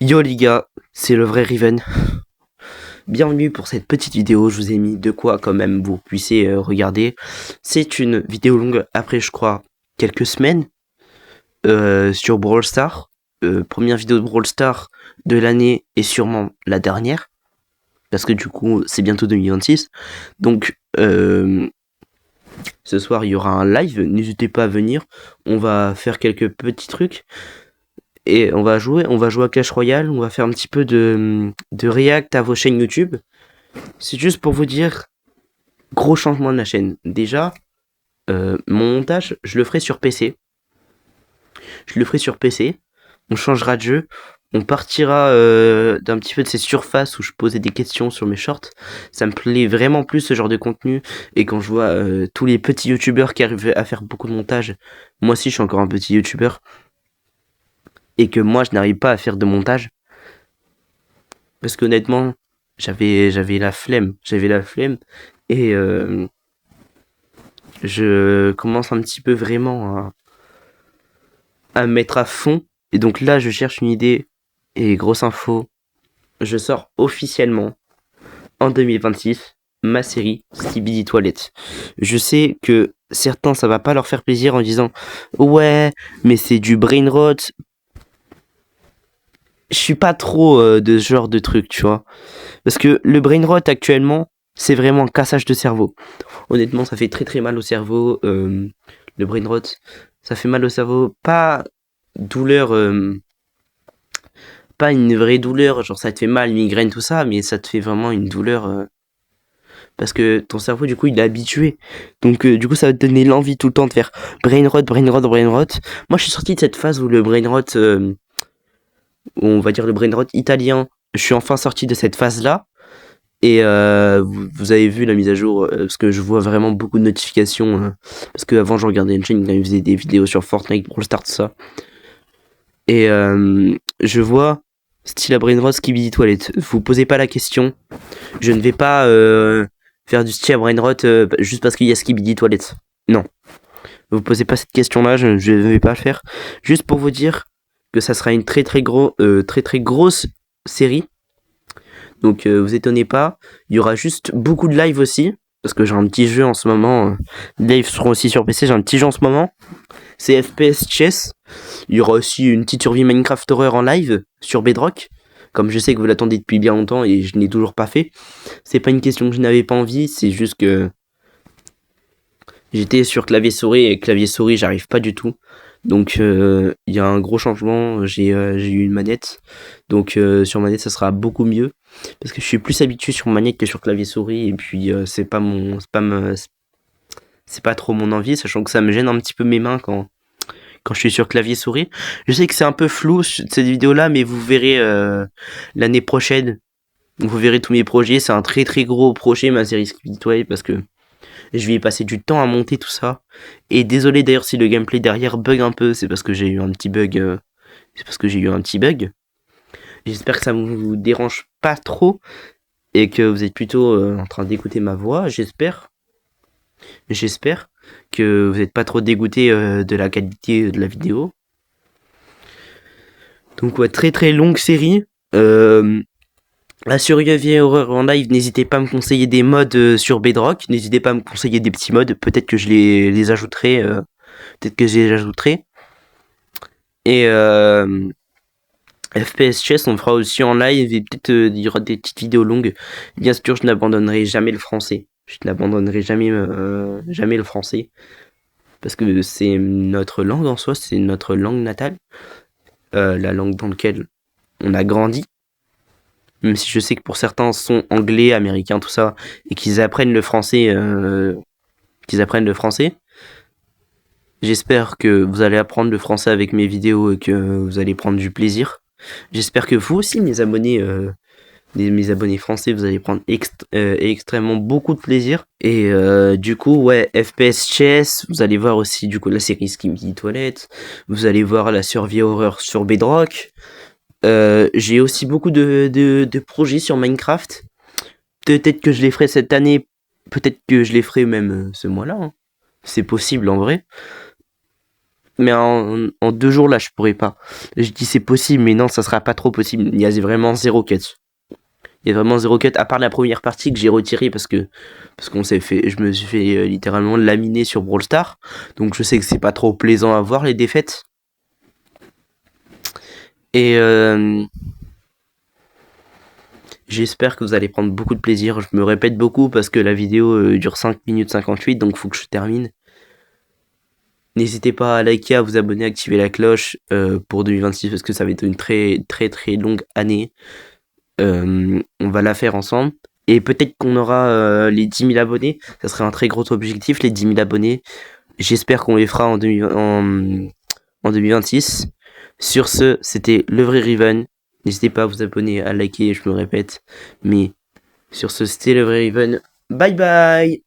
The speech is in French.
Yo les gars, c'est le vrai Riven. Bienvenue pour cette petite vidéo, je vous ai mis de quoi quand même vous puissiez regarder. C'est une vidéo longue après je crois quelques semaines sur Brawl Stars. Première vidéo de Brawl Stars de l'année et sûrement la dernière. Parce que du coup c'est bientôt 2026. Donc ce soir il y aura un live, n'hésitez pas à venir. On va faire quelques petits trucs. Et on va jouer à Clash Royale, on va faire un petit peu de react à vos chaînes YouTube. C'est juste pour vous dire, gros changement de la chaîne. Déjà, mon montage, je le ferai sur PC. On changera de jeu. On partira d'un petit peu de ces surfaces où je posais des questions sur mes shorts. Ça me plaît vraiment plus ce genre de contenu. Et quand je vois tous les petits youtubeurs qui arrivent à faire beaucoup de montage, moi aussi je suis encore un petit youtubeur. Et que moi je n'arrive pas à faire de montage. Parce qu'honnêtement, j'avais la flemme. Et je commence un petit peu vraiment à me mettre à fond. Et donc là, je cherche une idée. Et grosse info, je sors officiellement en 2026 ma série Skibidi Toilette. Je sais que certains, ça va pas leur faire plaisir en disant ouais, mais c'est du brain rot. Je suis pas trop de ce genre de truc, tu vois. Parce que le brain rot actuellement, c'est vraiment un cassage de cerveau. Honnêtement, ça fait très très mal au cerveau. Le brain rot, ça fait mal au cerveau. Pas douleur, pas une vraie douleur, genre ça te fait mal, migraine, tout ça, mais ça te fait vraiment une douleur. Parce que ton cerveau, du coup, il est habitué. Donc, du coup, ça va te donner l'envie tout le temps de faire brain rot, brain rot, brain rot. Moi, je suis sorti de cette phase où le brain rot, où on va dire le brain rot italien, je suis enfin sorti de cette phase-là. Et vous avez vu la mise à jour, parce que je vois vraiment beaucoup de notifications. Parce qu'avant, je regardais une chaîne quand ils faisaient des vidéos sur Fortnite, Brawl Stars, tout ça. Et je vois style à Brainrot Skibidi Toilette. Vous posez pas la question. Je ne vais pas faire du style à Brainrot juste parce qu'il y a Skibidi Toilette. Non. Vous posez pas cette question-là, je ne vais pas le faire. Juste pour vous dire que ça sera une très très grosse série. Donc vous étonnez pas, il y aura juste beaucoup de live aussi, parce que j'ai un petit jeu en ce moment, les lives seront aussi sur PC, j'ai un petit jeu en ce moment, c'est FPS Chess, il y aura aussi une petite survie Minecraft Horror en live sur Bedrock, comme je sais que vous l'attendez depuis bien longtemps et je n'ai toujours pas fait, c'est pas une question que je n'avais pas envie, c'est juste que j'étais sur clavier souris et clavier souris j'arrive pas du tout. Donc il y a un gros changement, j'ai eu une manette. Donc sur manette ça sera beaucoup mieux. Parce que je suis plus habitué sur manette que sur clavier souris. Et puis c'est pas trop mon envie, sachant que ça me gêne un petit peu mes mains quand je suis sur clavier souris. Je sais que c'est un peu flou cette vidéo là, mais vous verrez l'année prochaine. Vous verrez tous mes projets. C'est un très très gros projet ma série Skibidi parce que je vais y passer du temps à monter tout ça. Et désolé d'ailleurs si le gameplay derrière bug un peu, c'est parce que j'ai eu un petit bug. J'espère que ça vous dérange pas trop et que vous êtes plutôt en train d'écouter ma voix. J'espère que vous n'êtes pas trop dégoûté de la qualité de la vidéo. Donc ouais, très très longue série. La survie horreur en live, n'hésitez pas à me conseiller des mods sur Bedrock. N'hésitez pas à me conseiller des petits mods. Peut-être que je les ajouterai. Et FPS Chess, on fera aussi en live et peut-être il y aura des petites vidéos longues. Bien sûr, je n'abandonnerai jamais le français. Je n'abandonnerai jamais le français. Parce que c'est notre langue en soi, c'est notre langue natale. La langue dans laquelle on a grandi. Même si je sais que pour certains sont anglais, américains, tout ça, et qu'ils apprennent le français, J'espère que vous allez apprendre le français avec mes vidéos et que vous allez prendre du plaisir. J'espère que vous aussi, mes abonnés français, vous allez prendre extrêmement beaucoup de plaisir. Et du coup, ouais, FPS Chess, vous allez voir aussi du coup la série Skibidi Toilette, vous allez voir la survie horreur sur Bedrock. J'ai aussi beaucoup de projets sur Minecraft. Peut-être que je les ferai cette année, peut-être que je les ferai même ce mois-là. Hein. C'est possible en vrai. Mais en 2 jours, là, je pourrais pas. Je dis c'est possible, mais non, ça sera pas trop possible. Il y a vraiment zéro cut. Il y a vraiment zéro cut, à part la première partie que j'ai retirée parce qu'on s'est fait, je me suis fait littéralement laminer sur Brawl Stars. Donc je sais que c'est pas trop plaisant à voir les défaites. Et j'espère que vous allez prendre beaucoup de plaisir. Je me répète beaucoup parce que la vidéo dure 5 minutes 58, donc faut que je termine. N'hésitez pas à liker, à vous abonner, à activer la cloche pour 2026 parce que ça va être une très très très longue année. On va la faire ensemble. Et peut-être qu'on aura les 10 000 abonnés. Ça serait un très gros objectif, les 10 000 abonnés. J'espère qu'on les fera en 2026. Sur ce, c'était le vrai Riven. N'hésitez pas à vous abonner, à liker, je me répète. Mais sur ce, c'était le vrai Riven. Bye bye!